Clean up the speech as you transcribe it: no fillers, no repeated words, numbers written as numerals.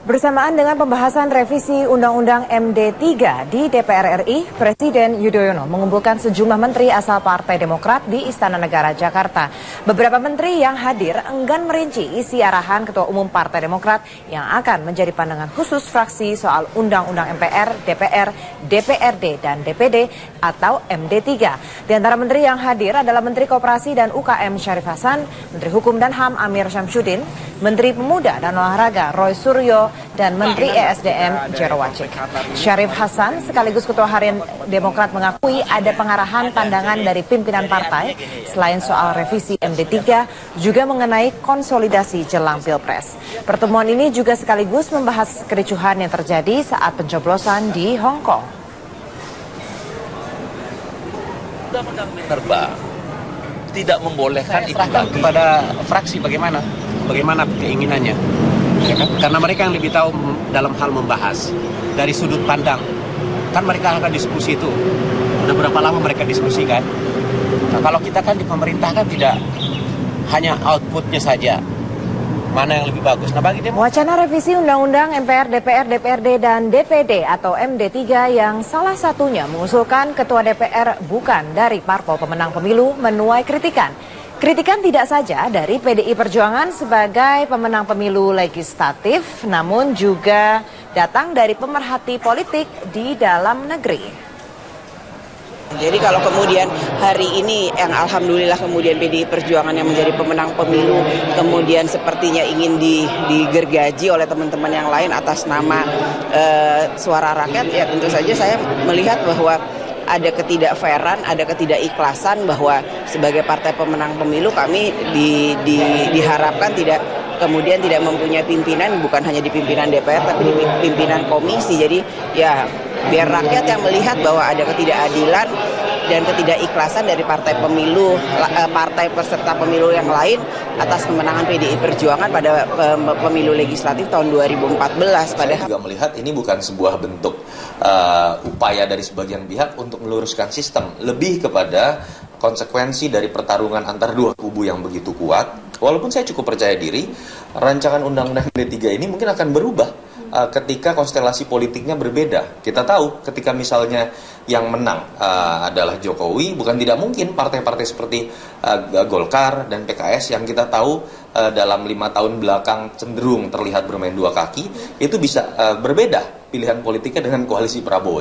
Bersamaan dengan pembahasan revisi Undang-Undang MD3 di DPR RI, Presiden Yudhoyono mengumpulkan sejumlah menteri asal Partai Demokrat di Istana Negara, Jakarta. Beberapa menteri yang hadir enggan merinci isi arahan Ketua Umum Partai Demokrat yang akan menjadi pandangan khusus fraksi soal Undang-Undang MPR, DPR, DPRD, dan DPD atau MD3. Di antara menteri yang hadir adalah Menteri Koperasi dan UKM Syarif Hasan, Menteri Hukum dan HAM Amir Syamsuddin, Menteri Pemuda dan Olahraga Roy Suryo, dan Menteri ESDM Jero Wacik. Syarif Hasan sekaligus Ketua Harian Demokrat mengakui ada pengarahan pandangan dari pimpinan partai selain soal revisi MD3 juga mengenai konsolidasi jelang Pilpres. Pertemuan ini juga sekaligus membahas kericuhan yang terjadi saat pencoblosan di Hong Kong. Undang-undang Minerba tidak membolehkan itu kepada fraksi bagaimana keinginannya, ya kan? Karena mereka yang lebih tahu dalam hal membahas dari sudut pandang. Kan mereka akan diskusi itu. Udah berapa lama mereka diskusikan? Nah, kalau kita kan di pemerintah kan tidak hanya outputnya saja. Mana yang lebih bagus? Nah, bagi wacana revisi Undang-Undang MPR, DPR, DPRD, dan DPD atau MD3 yang salah satunya mengusulkan Ketua DPR bukan dari parpol pemenang pemilu menuai kritikan. Kritikan tidak saja dari PDI Perjuangan sebagai pemenang pemilu legislatif, namun juga datang dari pemerhati politik di dalam negeri. Jadi kalau kemudian hari ini yang alhamdulillah kemudian PDI Perjuangan yang menjadi pemenang pemilu kemudian sepertinya ingin digergaji oleh teman-teman yang lain atas nama suara rakyat, ya tentu saja saya melihat bahwa ada ketidakfairan, ada ketidakikhlasan bahwa sebagai partai pemenang pemilu kami diharapkan kemudian tidak mempunyai pimpinan, bukan hanya di pimpinan DPR tapi di pimpinan komisi. Jadi ya biar rakyat yang melihat bahwa ada ketidakadilan dan ketidakikhlasan dari partai peserta pemilu yang lain atas kemenangan PDI Perjuangan pada pemilu legislatif tahun 2014. Saya juga melihat ini bukan sebuah bentuk upaya dari sebagian pihak untuk meluruskan sistem, lebih kepada konsekuensi dari pertarungan antar dua kubu yang begitu kuat. Walaupun saya cukup percaya diri, rancangan Undang-Undang MD3 ini mungkin akan berubah ketika konstelasi politiknya berbeda. Kita tahu ketika misalnya yang menang adalah Jokowi, bukan tidak mungkin partai-partai seperti Golkar dan PKS yang kita tahu dalam 5 tahun belakang cenderung terlihat bermain dua kaki, itu bisa berbeda pilihan politiknya dengan koalisi Prabowo.